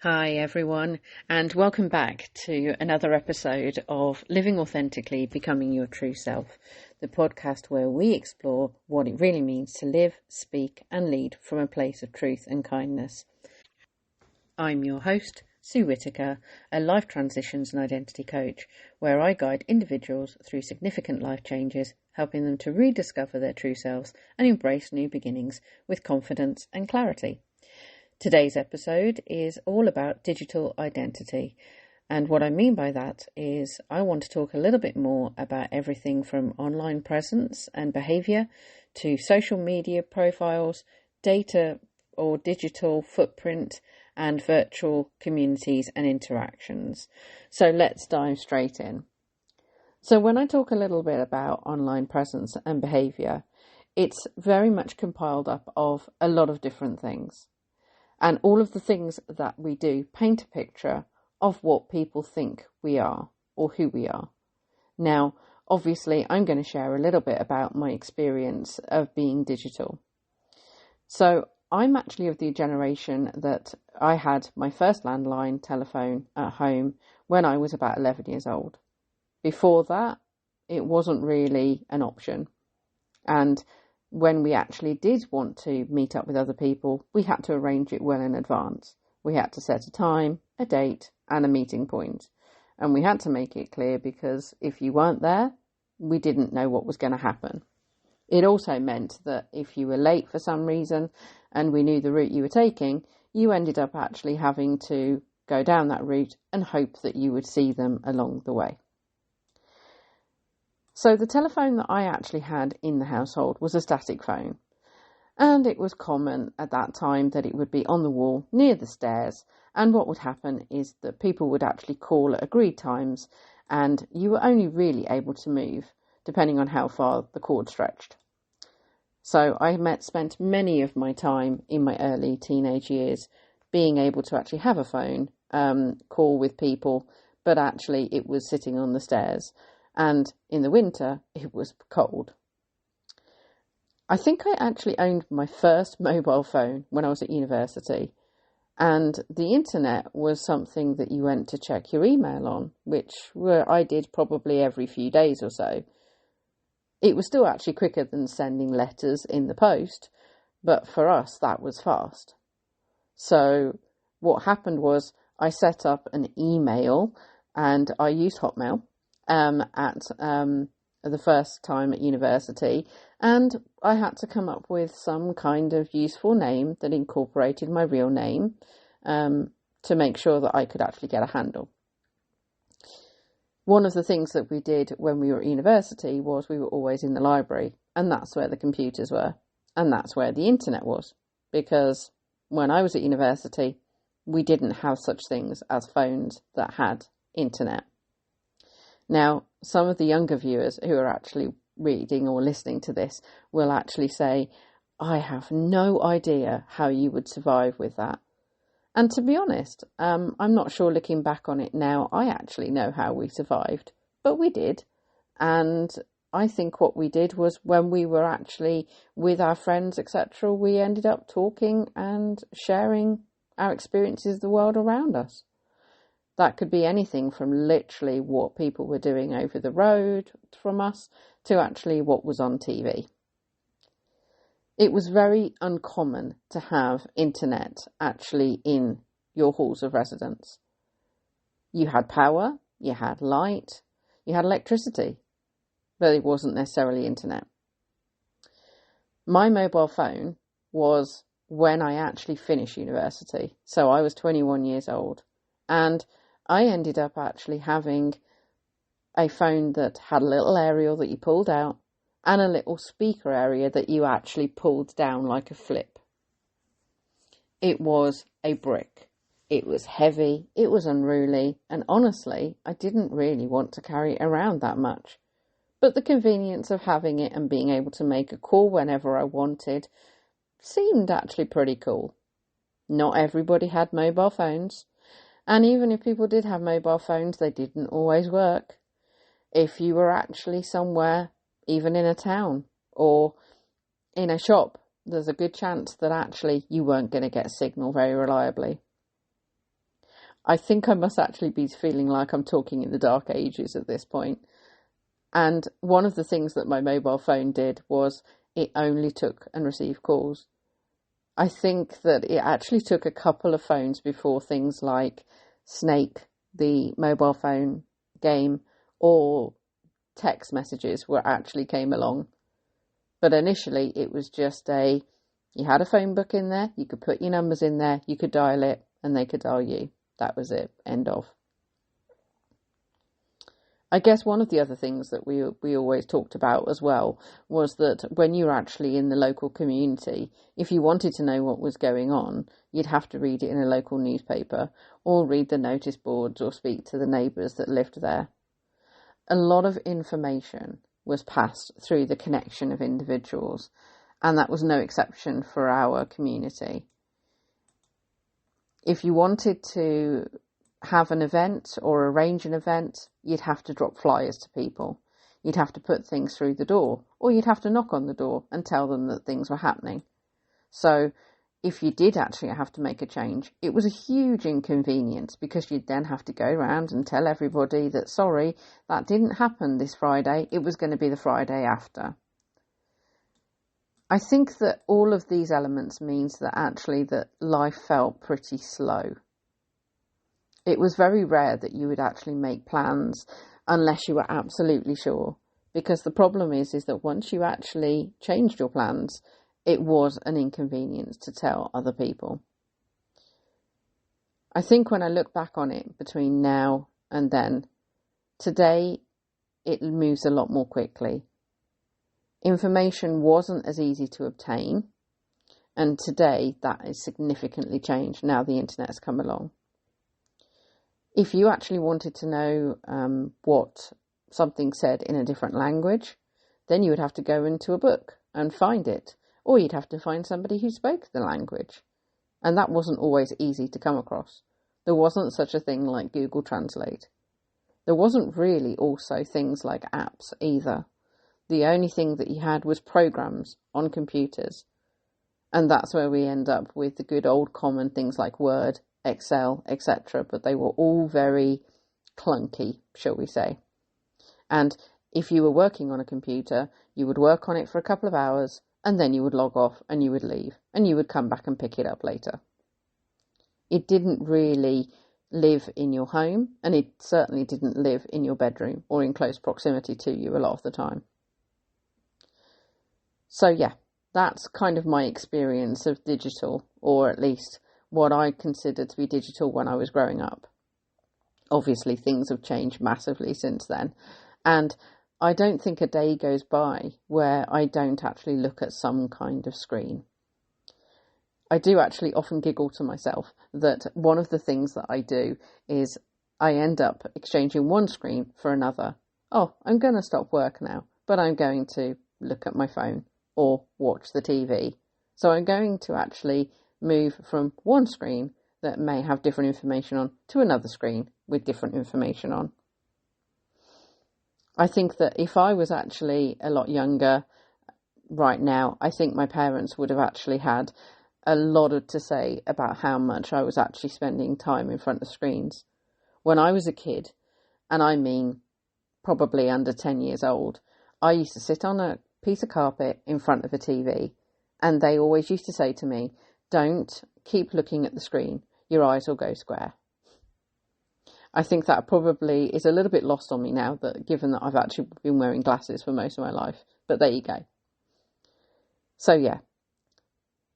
Hi everyone, and welcome back to another episode of Living Authentically, Becoming Your True Self, the podcast where we explore what it really means to live, speak and lead from a place of truth and kindness. I'm your host, Sue Whitaker, a life transitions and identity coach, where I guide individuals through significant life changes, helping them to rediscover their true selves and embrace new beginnings with confidence and clarity. Today's episode is all about digital identity. And what I mean by that is I want to talk a little bit more about everything from online presence and behaviour to social media profiles, data or digital footprint, and virtual communities and interactions. So let's dive straight in. So when I talk a little bit about online presence and behaviour, it's very much compiled up of a lot of different things. And all of the things that we do paint a picture of what people think we are or who we are. Now, obviously, I'm going to share a little bit about my experience of being digital. So I'm actually of the generation that I had my first landline telephone at home when I was about 11 years old. Before that, it wasn't really an option. And when we actually did want to meet up with other people, we had to arrange it well in advance. We had to set a time, a date, and a meeting point. And we had to make it clear because if you weren't there, we didn't know what was going to happen. It also meant that if you were late for some reason and we knew the route you were taking, you ended up actually having to go down that route and hope that you would see them along the way. So the telephone that I actually had in the household was a static phone, and it was common at that time that it would be on the wall near the stairs, and what would happen is that people would actually call at agreed times and you were only really able to move depending on how far the cord stretched. So I spent many of my time in my early teenage years being able to actually have a phone, call with people, but actually it was sitting on the stairs. And in the winter, it was cold. I think I actually owned my first mobile phone when I was at university. And the internet was something that you went to check your email on, which I did probably every few days or so. It was still actually quicker than sending letters in the post, but for us, that was fast. So what happened was I set up an email and I used Hotmail. At the first time at university, and I had to come up with some kind of useful name that incorporated my real name to make sure that I could actually get a handle. One of the things that we did when we were at university was we were always in the library, and that's where the computers were, and that's where the internet was, because when I was at university, we didn't have such things as phones that had internet. Now, some of the younger viewers who are actually reading or listening to this will actually say, I have no idea how you would survive with that. And to be honest, I'm not sure looking back on it now, I actually know how we survived, but we did. And I think what we did was when we were actually with our friends, etc., we ended up talking and sharing our experiences of the world around us. That could be anything from literally what people were doing over the road from us to actually what was on TV. It was very uncommon to have internet actually in your halls of residence. You had power, you had light, you had electricity, but it wasn't necessarily internet. My mobile phone was when I actually finished university. So I was 21 years old, and I ended up actually having a phone that had a little aerial that you pulled out and a little speaker area that you actually pulled down like a flip. It was a brick. It was heavy, it was unruly, and honestly, I didn't really want to carry it around that much. But the convenience of having it and being able to make a call whenever I wanted seemed actually pretty cool. Not everybody had mobile phones. And even if people did have mobile phones, they didn't always work. If you were actually somewhere, even in a town or in a shop, there's a good chance that actually you weren't going to get a signal very reliably. I think I must actually be feeling like I'm talking in the dark ages at this point. And one of the things that my mobile phone did was it only took and received calls. I think that it actually took a couple of phones before things like Snake, the mobile phone game, or text messages were actually came along. But initially it was just you had a phone book in there, you could put your numbers in there, you could dial it, and they could dial you. That was it. End of. I guess one of the other things that we always talked about as well was that when you're actually in the local community, if you wanted to know what was going on, you'd have to read it in a local newspaper or read the notice boards or speak to the neighbours that lived there. A lot of information was passed through the connection of individuals, and that was no exception for our community. If you wanted to have an event or arrange an event, you'd have to drop flyers to people. You'd have to put things through the door, or you'd have to knock on the door and tell them that things were happening. So if you did actually have to make a change, it was a huge inconvenience because you'd then have to go around and tell everybody that, sorry, that didn't happen this Friday, it was going to be the Friday after. I think that all of these elements means that actually that life felt pretty slow. It was very rare that you would actually make plans unless you were absolutely sure. Because the problem is that once you actually changed your plans, it was an inconvenience to tell other people. I think when I look back on it between now and then, today it moves a lot more quickly. Information wasn't as easy to obtain, and today that is significantly changed now the internet has come along. If you actually wanted to know what something said in a different language, then you would have to go into a book and find it, or you'd have to find somebody who spoke the language, and that wasn't always easy to come across. There wasn't such a thing like Google Translate. There wasn't really also things like apps either. The only thing that you had was programs on computers, and that's where we end up with the good old common things like Word, Excel, etc. But they were all very clunky, shall we say. And if you were working on a computer, you would work on it for a couple of hours, and then you would log off and you would leave, and you would come back and pick it up later. It didn't really live in your home, and it certainly didn't live in your bedroom or in close proximity to you a lot of the time. So yeah, that's kind of my experience of digital, or at least what I considered to be digital when I was growing up. Obviously, things have changed massively since then, and I don't think a day goes by where I don't actually look at some kind of screen. I do actually often giggle to myself that one of the things that I do is I end up exchanging one screen for another. Oh, I'm going to stop work now, but I'm going to look at my phone or watch the TV. So I'm going to actually move from one screen that may have different information on to another screen with different information on. I think that if I was actually a lot younger right now, I think my parents would have actually had a lot to say about how much I was actually spending time in front of screens. When I was a kid, and I mean probably under 10 years old, I used to sit on a piece of carpet in front of a TV, and they always used to say to me, don't keep looking at the screen, your eyes will go square. I think that probably is a little bit lost on me now, that given that I've actually been wearing glasses for most of my life, but there you go. So yeah,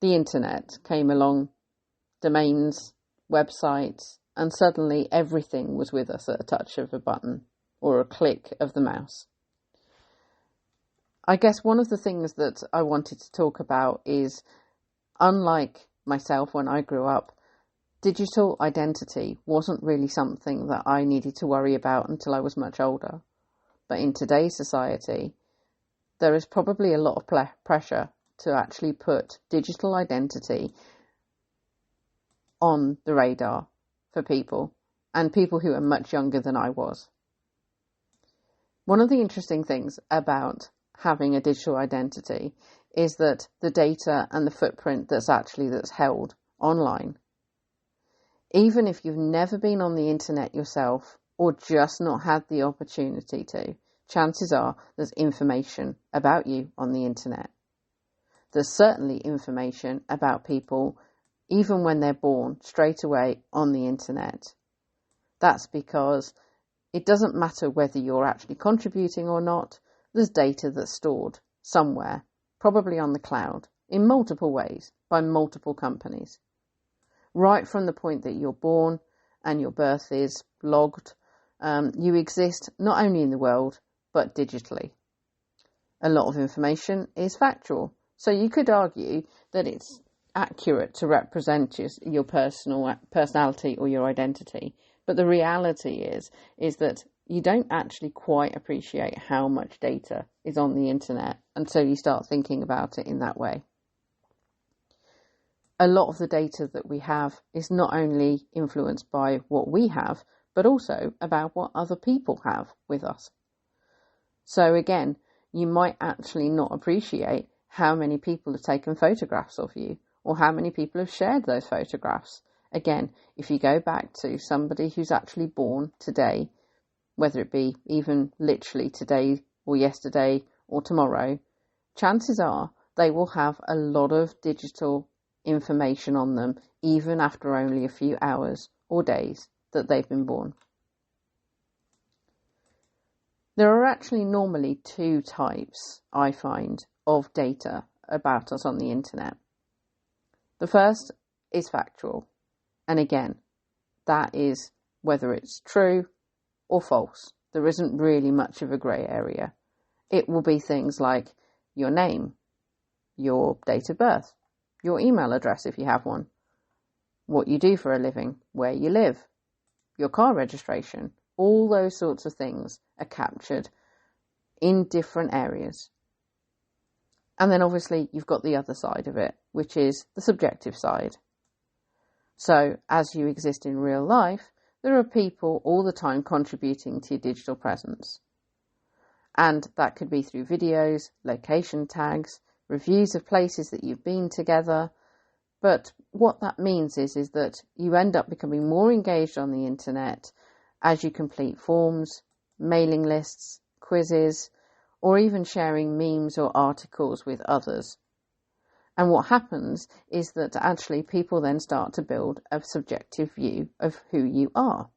the internet came along, domains, websites, and suddenly everything was with us at a touch of a button or a click of the mouse. I guess one of the things that I wanted to talk about is, unlike myself when I grew up, digital identity wasn't really something that I needed to worry about until I was much older. But in today's society, there is probably a lot of pressure to actually put digital identity on the radar for people, and people who are much younger than I was. One of the interesting things about having a digital identity is that the data and the footprint that's held online Even if you've never been on the internet yourself or just not had the opportunity to, chances are there's information about you on the internet. There's certainly information about people, even when they're born, straight away on the internet. That's because it doesn't matter whether you're actually contributing or not, there's data that's stored somewhere, probably on the cloud, in multiple ways, by multiple companies. Right from the point that you're born and your birth is logged, you exist not only in the world, but digitally. A lot of information is factual, so you could argue that it's accurate to represent your personality or your identity. But the reality is that you don't actually quite appreciate how much data is on the internet until you start thinking about it in that way. A lot of the data that we have is not only influenced by what we have, but also about what other people have with us. So again, you might actually not appreciate how many people have taken photographs of you or how many people have shared those photographs. Again, if you go back to somebody who's actually born today, whether it be even literally today or yesterday or tomorrow, chances are they will have a lot of digital information on them, even after only a few hours or days that they've been born. There are actually normally two types, I find, of data about us on the internet. The first is factual. And again, that is whether it's true or false. There isn't really much of a grey area. It will be things like your name, your date of birth, your email address if you have one, what you do for a living, where you live, your car registration. All those sorts of things are captured in different areas. And then obviously you've got the other side of it, which is the subjective side. So as you exist in real life, there are people all the time contributing to your digital presence. And that could be through videos, location tags, reviews of places that you've been together. But what that means is that you end up becoming more engaged on the internet as you complete forms, mailing lists, quizzes, or even sharing memes or articles with others. And what happens is that actually people then start to build a subjective view of who you are.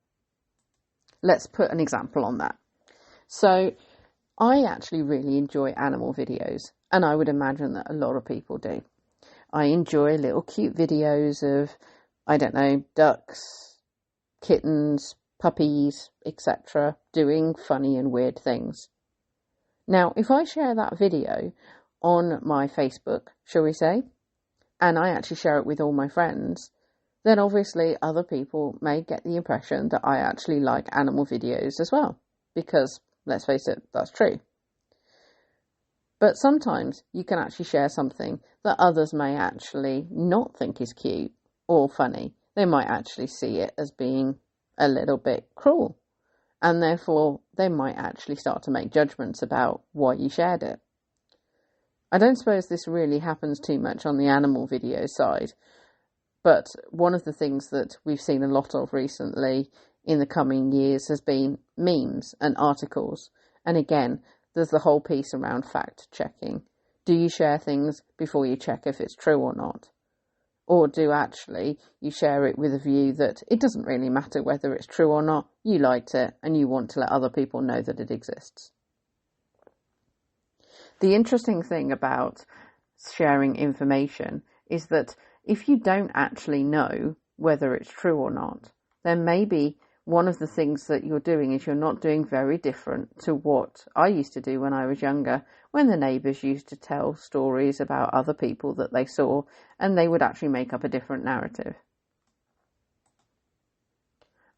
Let's put an example on that. So I actually really enjoy animal videos, and I would imagine that a lot of people do. I enjoy little cute videos of, ducks, kittens, puppies, etc., doing funny and weird things. Now, if I share that video on my Facebook, shall we say, and I actually share it with all my friends, then obviously other people may get the impression that I actually like animal videos as well, because, let's face it, that's true. But sometimes you can actually share something that others may actually not think is cute or funny. They might actually see it as being a little bit cruel, and therefore they might actually start to make judgments about why you shared it. I don't suppose this really happens too much on the animal video side, but one of the things that we've seen a lot of recently in the coming years has been memes and articles. And again, there's the whole piece around fact checking. Do you share things before you check if it's true or not? Or do actually you share it with a view that it doesn't really matter whether it's true or not, you liked it and you want to let other people know that it exists? The interesting thing about sharing information is that if you don't actually know whether it's true or not, then maybe one of the things that you're doing is you're not doing very different to what I used to do when I was younger, when the neighbours used to tell stories about other people that they saw, and they would actually make up a different narrative.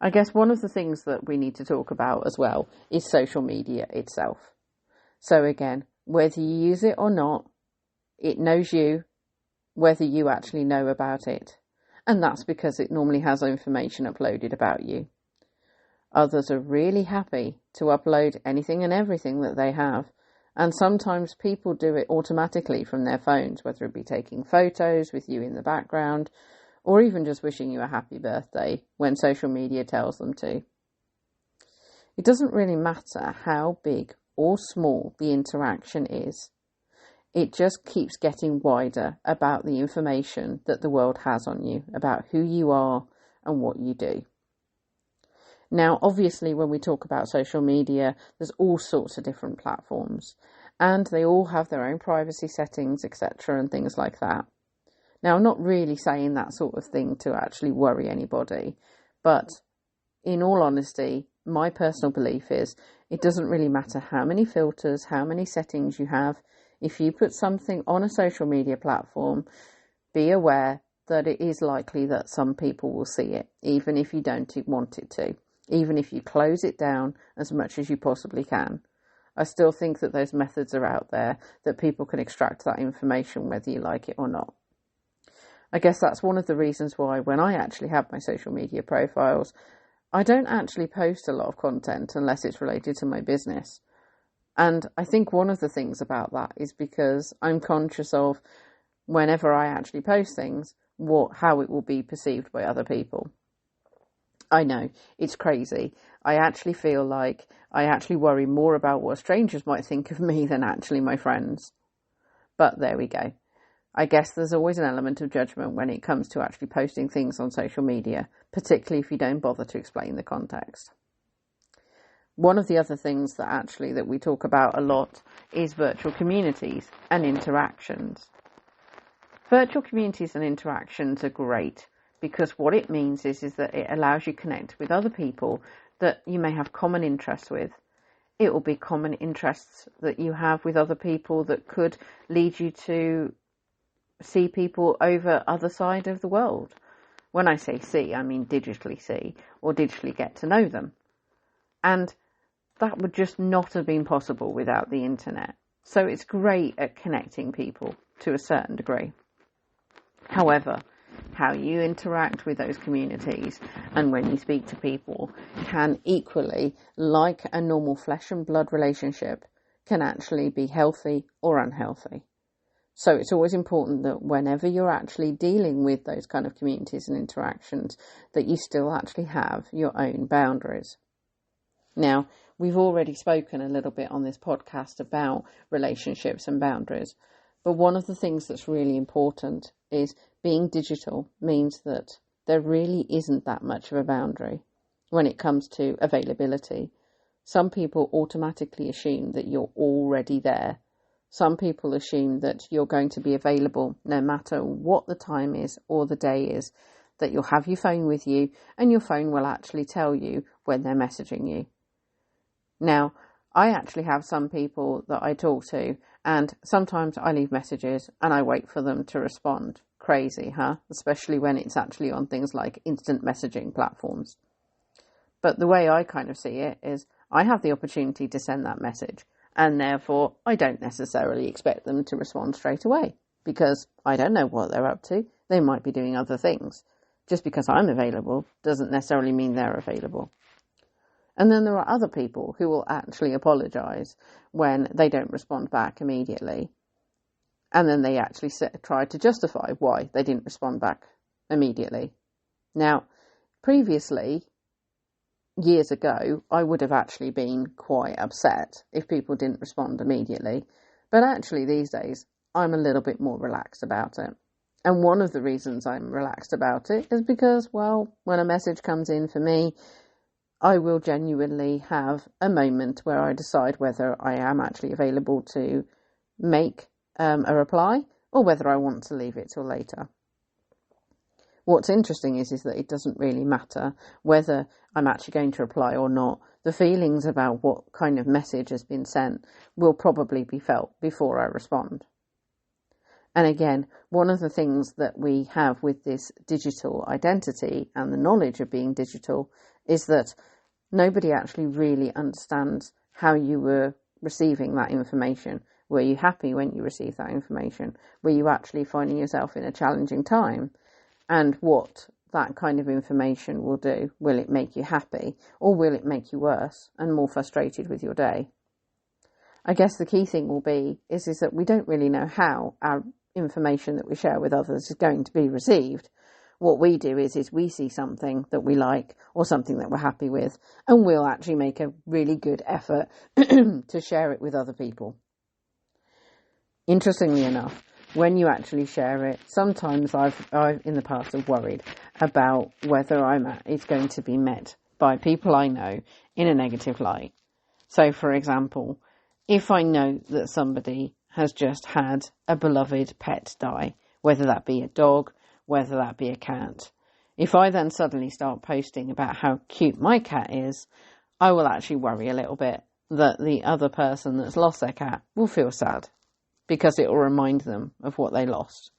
I guess one of the things that we need to talk about as well is social media itself. So again, whether you use it or not, it knows you, whether you actually know about it. And that's because it normally has information uploaded about you. Others are really happy to upload anything and everything that they have. And sometimes people do it automatically from their phones, whether it be taking photos with you in the background, or even just wishing you a happy birthday when social media tells them to. It doesn't really matter how big or small the interaction is. It just keeps getting wider about the information that the world has on you, about who you are and what you do. Now, obviously, when we talk about social media, there's all sorts of different platforms, and they all have their own privacy settings, etc., and things like that. Now, I'm not really saying that sort of thing to actually worry anybody, but in all honesty, my personal belief is it doesn't really matter how many filters, how many settings you have. If you put something on a social media platform, be aware that it is likely that some people will see it, even if you don't want it to, even if you close it down as much as you possibly can. I still think that those methods are out there that people can extract that information whether you like it or not. I guess that's one of the reasons why when I actually have my social media profiles, I don't actually post a lot of content unless it's related to my business. And I think one of the things about that is because I'm conscious of whenever I actually post things, how it will be perceived by other people. I know, it's crazy. I actually feel like I actually worry more about what strangers might think of me than actually my friends. But there we go. I guess there's always an element of judgment when it comes to actually posting things on social media, particularly if you don't bother to explain the context. One of the other things that we talk about a lot is virtual communities and interactions. Virtual communities and interactions are great because what it means is that it allows you to connect with other people that you may have common interests with. It will be common interests that you have with other people that could lead you to see people over other side of the world. When I say see, I mean digitally see or digitally get to know them. And that would just not have been possible without the internet. So it's great at connecting people to a certain degree. However, how you interact with those communities and when you speak to people can equally, like a normal flesh and blood relationship, can actually be healthy or unhealthy. So it's always important that whenever you're actually dealing with those kind of communities and interactions, that you still actually have your own boundaries. Now, we've already spoken a little bit on this podcast about relationships and boundaries, but one of the things that's really important is being digital means that there really isn't that much of a boundary when it comes to availability. Some people automatically assume that you're already there. Some people assume that you're going to be available no matter what the time is or the day is, that you'll have your phone with you and your phone will actually tell you when they're messaging you. Now, I actually have some people that I talk to and sometimes I leave messages and I wait for them to respond. Crazy, huh? Especially when it's actually on things like instant messaging platforms. But the way I kind of see it is I have the opportunity to send that message. And therefore, I don't necessarily expect them to respond straight away because I don't know what they're up to. They might be doing other things. Just because I'm available doesn't necessarily mean they're available. And then there are other people who will actually apologise when they don't respond back immediately. And then they actually try to justify why they didn't respond back immediately. Now, previously, years ago, I would have actually been quite upset if people didn't respond immediately. But actually these days, I'm a little bit more relaxed about it. And one of the reasons I'm relaxed about it is because, well, when a message comes in for me, I will genuinely have a moment where I decide whether I am actually available to make a reply or whether I want to leave it till later. What's interesting is that it doesn't really matter whether I'm actually going to reply or not. The feelings about what kind of message has been sent will probably be felt before I respond. And again, one of the things that we have with this digital identity and the knowledge of being digital is that nobody actually really understands how you were receiving that information. Were you happy when you received that information? Were you actually finding yourself in a challenging time? And what that kind of information will do. Will it make you happy or will it make you worse and more frustrated with your day? I guess the key thing will be is that we don't really know how our information that we share with others is going to be received. What we do is we see something that we like or something that we're happy with, and we'll actually make a really good effort to share it with other people. Interestingly enough, when you actually share it, sometimes I've in the past have worried about whether it's going to be met by people I know in a negative light. So, for example, if I know that somebody has just had a beloved pet die, whether that be a dog, whether that be a cat, if I then suddenly start posting about how cute my cat is, I will actually worry a little bit that the other person that's lost their cat will feel sad, because it will remind them of what they lost.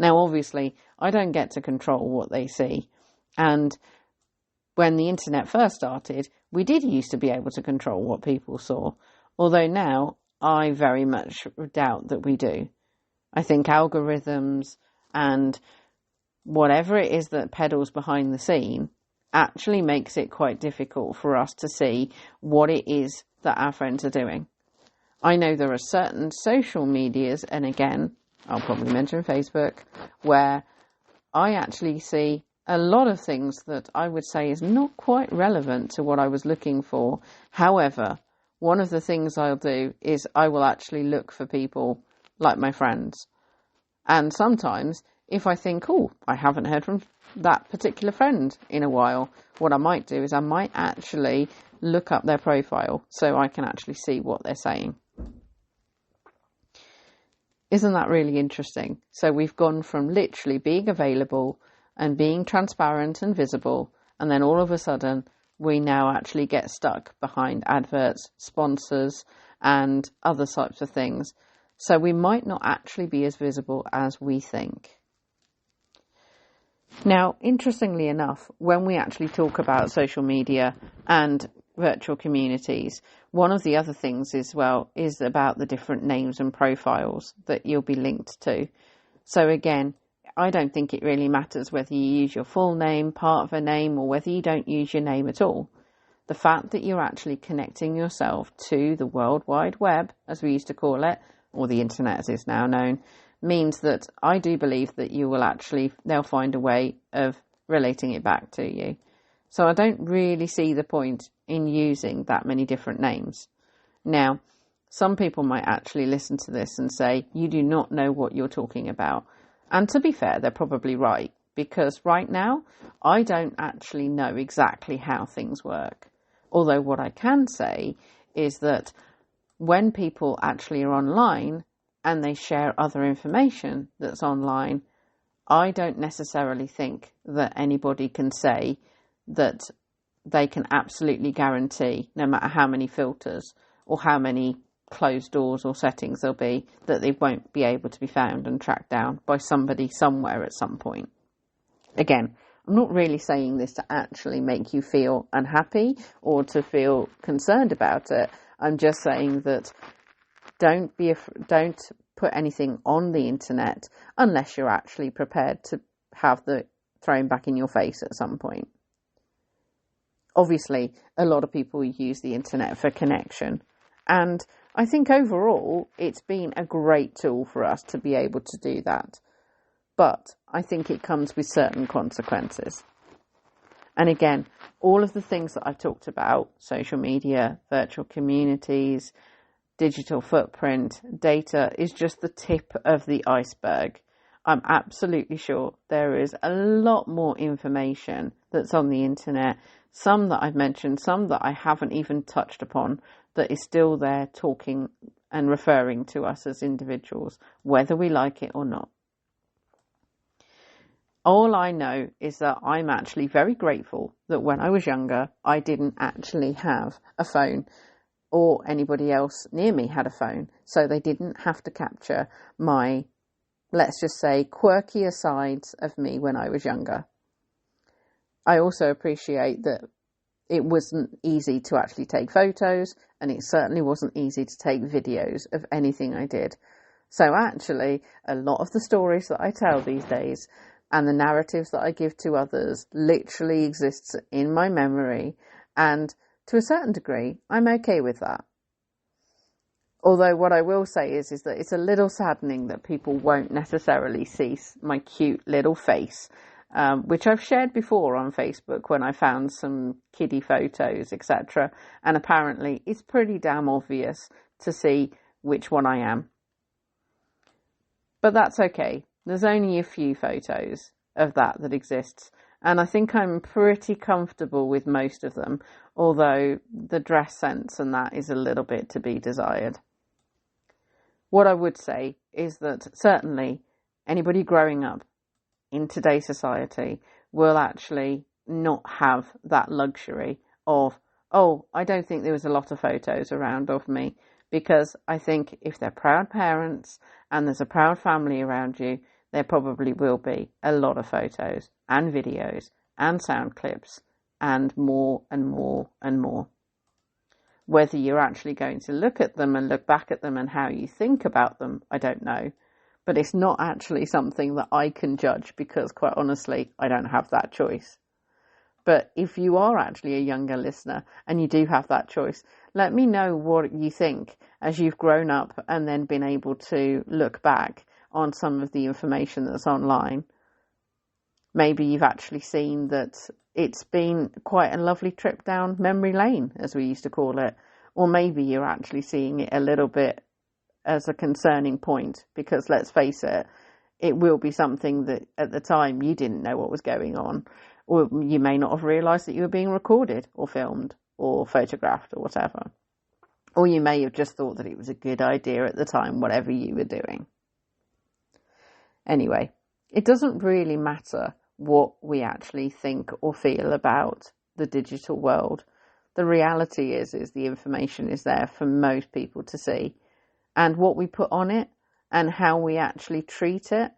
Now, obviously, I don't get to control what they see. And when the internet first started, we did used to be able to control what people saw. Although now, I very much doubt that we do. I think algorithms and whatever it is that peddles behind the scene actually makes it quite difficult for us to see what it is that our friends are doing. I know there are certain social medias, and again, I'll probably mention Facebook, where I actually see a lot of things that I would say is not quite relevant to what I was looking for. However, one of the things I'll do is I will actually look for people like my friends. And sometimes, if I think, oh, I haven't heard from that particular friend in a while, what I might do is I might actually look up their profile so I can actually see what they're saying. Isn't that really interesting? So we've gone from literally being available and being transparent and visible, and then all of a sudden we now actually get stuck behind adverts, sponsors, and other types of things. So we might not actually be as visible as we think. Now, interestingly enough, when we actually talk about social media and virtual communities, one of the other things as well is about the different names and profiles that you'll be linked to. So again, I don't think it really matters whether you use your full name, part of a name, or whether you don't use your name at all. The fact that you're actually connecting yourself to the World Wide Web, as we used to call it, or the internet as it's now known, means that I do believe that they'll find a way of relating it back to you. So I don't really see the point in using that many different names. Now, some people might actually listen to this and say, you do not know what you're talking about. And to be fair, they're probably right, because right now, I don't actually know exactly how things work. Although what I can say is that when people actually are online and they share other information that's online, I don't necessarily think that anybody can say that they can absolutely guarantee, no matter how many filters or how many closed doors or settings there'll be, that they won't be able to be found and tracked down by somebody somewhere at some point. Again, I'm not really saying this to actually make you feel unhappy or to feel concerned about it. I'm just saying that don't put anything on the internet unless you're actually prepared to have the thrown back in your face at some point. Obviously, a lot of people use the internet for connection, and I think overall it's been a great tool for us to be able to do that. But I think it comes with certain consequences. And again, all of the things that I've talked about, social media, virtual communities, digital footprint, data, is just the tip of the iceberg. I'm absolutely sure there is a lot more information that's on the internet, some that I've mentioned, some that I haven't even touched upon, that is still there talking and referring to us as individuals, whether we like it or not. All I know is that I'm actually very grateful that when I was younger, I didn't actually have a phone, or anybody else near me had a phone, so they didn't have to capture my, let's just say, quirkier sides of me when I was younger. I also appreciate that it wasn't easy to actually take photos, and it certainly wasn't easy to take videos of anything I did. So actually, a lot of the stories that I tell these days and the narratives that I give to others literally exists in my memory, and to a certain degree, I'm okay with that. Although what I will say is that it's a little saddening that people won't necessarily see my cute little face which I've shared before on Facebook when I found some kiddie photos, etc. And apparently it's pretty damn obvious to see which one I am. But that's okay. There's only a few photos of that exists. And I think I'm pretty comfortable with most of them, although the dress sense and that is a little bit to be desired. What I would say is that certainly anybody growing up in today's society will actually not have that luxury of, oh, I don't think there was a lot of photos around of me, because I think if they're proud parents and there's a proud family around you, there probably will be a lot of photos and videos and sound clips and more and more and more. Whether you're actually going to look at them and look back at them and how you think about them, I don't know. But it's not actually something that I can judge, because quite honestly, I don't have that choice. But if you are actually a younger listener and you do have that choice, let me know what you think as you've grown up and then been able to look back on some of the information that's online. Maybe you've actually seen that it's been quite a lovely trip down memory lane, as we used to call it. Or maybe you're actually seeing it a little bit as a concerning point, because let's face it, it will be something that at the time you didn't know what was going on. Or you may not have realised that you were being recorded or filmed or photographed or whatever. Or you may have just thought that it was a good idea at the time, whatever you were doing. Anyway, it doesn't really matter what we actually think or feel about the digital world. The reality is the information is there for most people to see. And what we put on it and how we actually treat it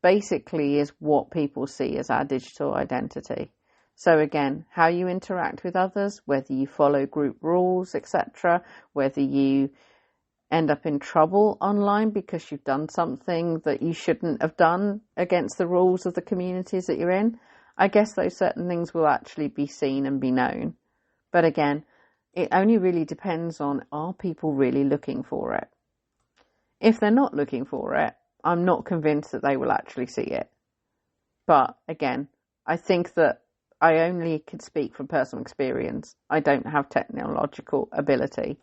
basically is what people see as our digital identity. So again, how you interact with others, whether you follow group rules, etc., whether you end up in trouble online because you've done something that you shouldn't have done against the rules of the communities that you're in, I guess those certain things will actually be seen and be known. But again, it only really depends on, are people really looking for it? If they're not looking for it, I'm not convinced that they will actually see it. But again, I think that I only can speak from personal experience. I don't have technological ability.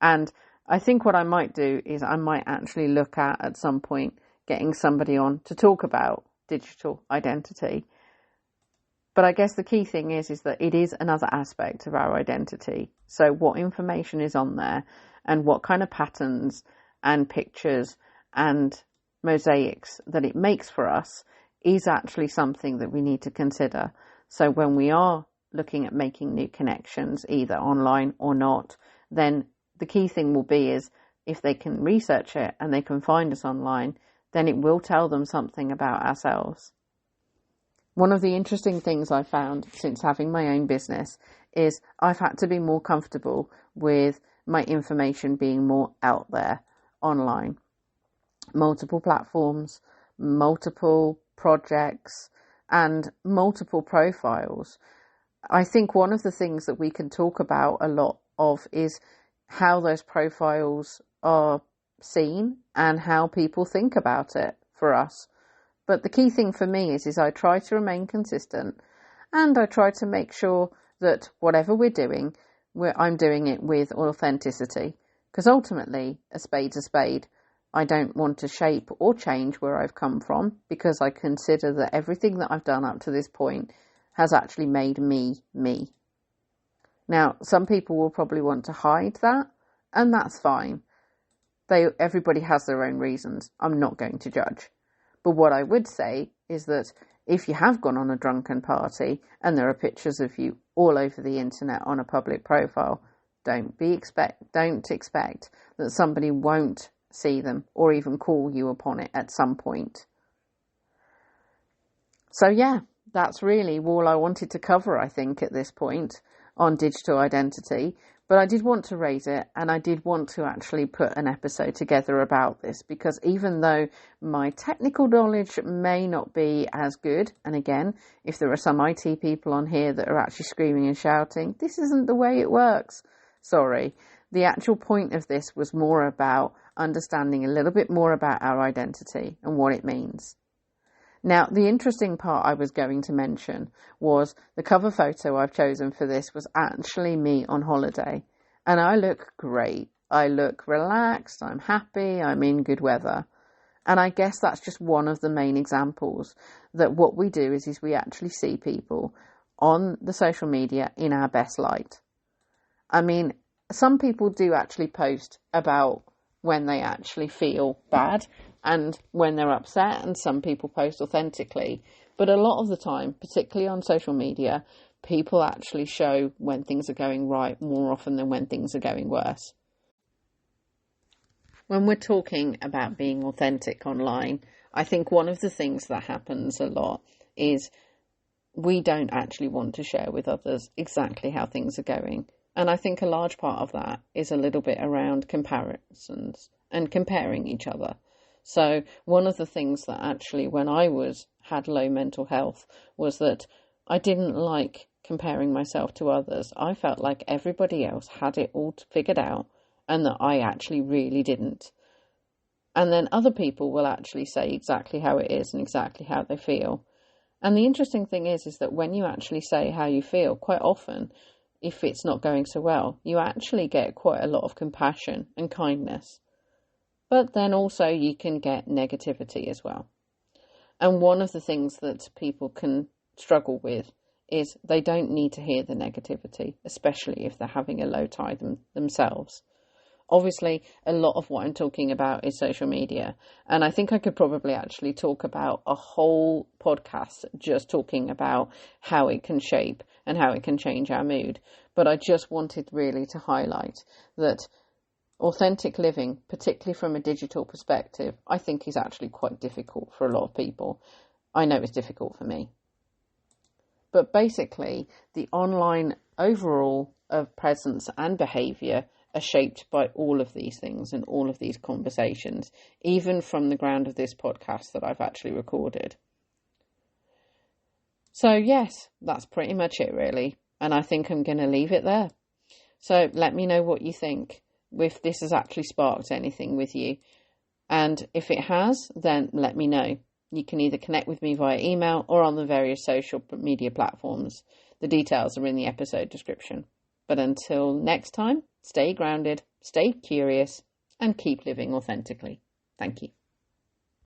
And I think what I might do is I might actually look at some point, getting somebody on to talk about digital identity. But I guess the key thing is that it is another aspect of our identity. So what information is on there and what kind of patterns and pictures and mosaics that it makes for us is actually something that we need to consider. So when we are looking at making new connections, either online or not, then the key thing will be is if they can research it and they can find us online, then it will tell them something about ourselves. One of the interesting things I found since having my own business is I've had to be more comfortable with my information being more out there online. Multiple platforms, multiple projects, and multiple profiles. I think one of the things that we can talk about a lot of is how those profiles are seen and how people think about it for us. But the key thing for me is I try to remain consistent, and I try to make sure that whatever we're doing, I'm doing it with authenticity. Because ultimately, a spade's a spade. I don't want to shape or change where I've come from, because I consider that everything that I've done up to this point has actually made me, me. Now, some people will probably want to hide that, and that's fine. Everybody has their own reasons. I'm not going to judge. But what I would say is that if you have gone on a drunken party and there are pictures of you all over the internet on a public profile, don't expect that somebody won't see them or even call you upon it at some point. So yeah, that's really all I wanted to cover, I think, at this point on digital identity. But I did want to raise it, and I did want to actually put an episode together about this, because even though my technical knowledge may not be as good, and again, if there are some IT people on here that are actually screaming and shouting, this isn't the way it works. Sorry. The actual point of this was more about understanding a little bit more about our identity and what it means. Now, the interesting part I was going to mention was the cover photo I've chosen for this was actually me on holiday. And I look great. I look relaxed. I'm happy. I'm in good weather. And I guess that's just one of the main examples that what we do is we actually see people on the social media in our best light. I mean, some people do actually post about when they actually feel bad and when they're upset, and some people post authentically. But a lot of the time, particularly on social media, people actually show when things are going right more often than when things are going worse. When we're talking about being authentic online, I think one of the things that happens a lot is we don't actually want to share with others exactly how things are going. And I think a large part of that is a little bit around comparisons and comparing each other. So one of the things that actually, when I had low mental health, was that I didn't like comparing myself to others. I felt like everybody else had it all figured out and that I actually really didn't. And then other people will actually say exactly how it is and exactly how they feel. And the interesting thing is that when you actually say how you feel, quite often, if it's not going so well, you actually get quite a lot of compassion and kindness. But then also you can get negativity as well. And one of the things that people can struggle with is they don't need to hear the negativity, especially if they're having a low tide themselves. Obviously, a lot of what I'm talking about is social media. And I think I could probably actually talk about a whole podcast just talking about how it can shape and how it can change our mood. But I just wanted really to highlight that authentic living, particularly from a digital perspective, I think is actually quite difficult for a lot of people. I know it's difficult for me. But basically, the online overall of presence and behaviour are shaped by all of these things and all of these conversations, even from the ground of this podcast that I've actually recorded. So yes, that's pretty much it really. And I think I'm going to leave it there. So let me know what you think, if this has actually sparked anything with you. And if it has, then let me know. You can either connect with me via email or on the various social media platforms. The details are in the episode description. But until next time, stay grounded, stay curious, and keep living authentically. Thank you.